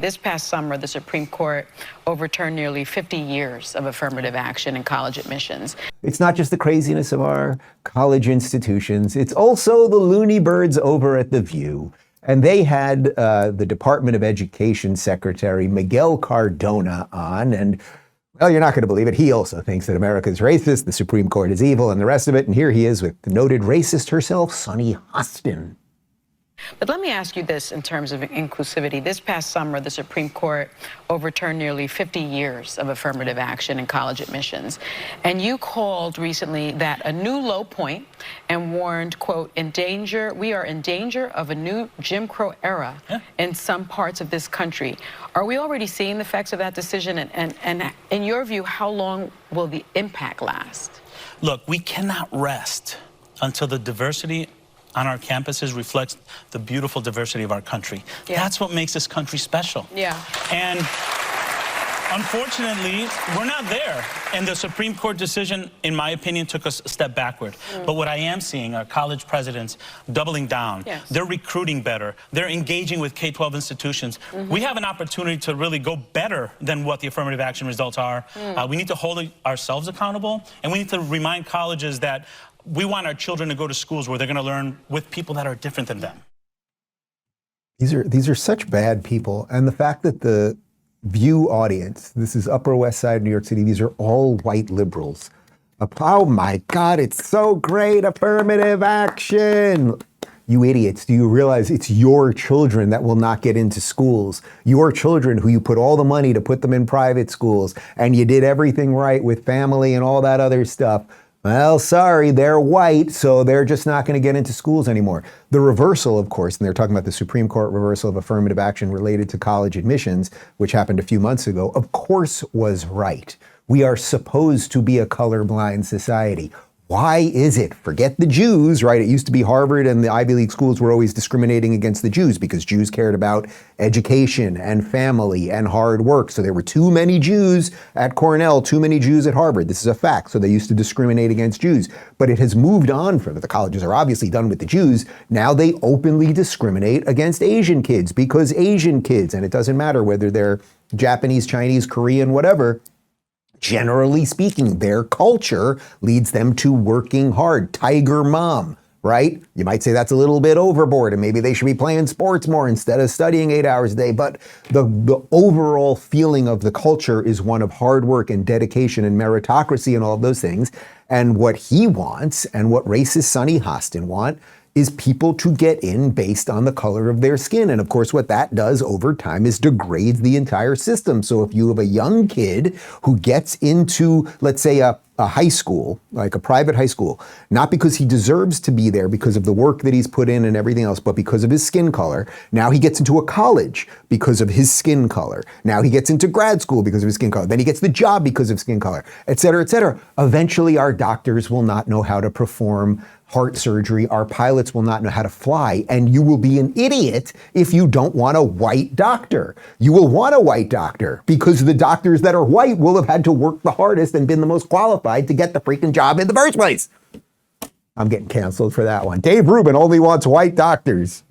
This past summer, the Supreme Court overturned nearly 50 years of affirmative action in college admissions. It's not just the craziness of our college institutions, it's also the loony birds over at The View. And they had the Department of Education Secretary Miguel Cardona on, and well, you're not going to believe it. He also thinks that America is racist, the Supreme Court is evil, and the rest of it. And here he is with the noted racist herself, Sunny Hostin. But let me ask you this in terms of inclusivity. This past summer, the Supreme Court overturned nearly 50 years of affirmative action in college admissions. And you called recently that a new low point and warned, quote, we are in danger of a new Jim Crow era in some parts of this country. Are we already seeing the effects of that decision? And in your view, how long will the impact last? Look, we cannot rest until the diversity on our campuses reflects the beautiful diversity of our country. Yeah. That's what makes this country special. Yeah. And unfortunately, we're not there. And the Supreme Court decision, in my opinion, took us a step backward. But what I am seeing are college presidents doubling down. Yes. They're recruiting better. They're engaging with K-12 institutions. We have an opportunity to really go better than what the affirmative action results are. We need to hold ourselves accountable, and we need to remind colleges that we want our children to go to schools where they're going to learn with people that are different than them. These are such bad people. And the fact that the View audience, this is Upper West Side, New York City, these are all white liberals. Oh my God, it's so great, affirmative action. You idiots, do you realize it's your children that will not get into schools? Your children who you put all the money to put them in private schools, and you did everything right with family and all that other stuff. Well, sorry, they're white, so they're just not going to get into schools anymore. The reversal, of course, and they're talking about the Supreme Court reversal of affirmative action related to college admissions, which happened a few months ago, of course was right. We are supposed to be a colorblind society. Why is it? Forget the Jews, right? It used to be Harvard and the Ivy League schools were always discriminating against the Jews because Jews cared about education and family and hard work. So there were too many Jews at Cornell, too many Jews at Harvard. This is a fact. So they used to discriminate against Jews. But it has moved on from it. The colleges are obviously done with the Jews. Now they openly discriminate against Asian kids because Asian kids, and it doesn't matter whether they're Japanese, Chinese, Korean, whatever, generally speaking, their culture leads them to working hard. Tiger mom, right? You might say that's a little bit overboard and maybe they should be playing sports more instead of studying 8 hours a day. But the overall feeling of the culture is one of hard work and dedication and meritocracy and all of those things. And what he wants and what racist Sunny Hostin want is people to get in based on the color of their skin. And of course, what that does over time is degrades the entire system. So if you have a young kid who gets into, let's say, a high school, like a private high school, not because he deserves to be there because of the work that he's put in and everything else, but because of his skin color. Now he gets into a college because of his skin color. Now he gets into grad school because of his skin color. Then he gets the job because of skin color, et cetera, et cetera. Eventually our doctors will not know how to perform heart surgery. Our pilots will not know how to fly. And you will be an idiot if you don't want a white doctor. You will want a white doctor because the doctors that are white will have had to work the hardest and been the most qualified to get the freaking job in the first place. I'm getting canceled for that one. Dave Rubin only wants white doctors.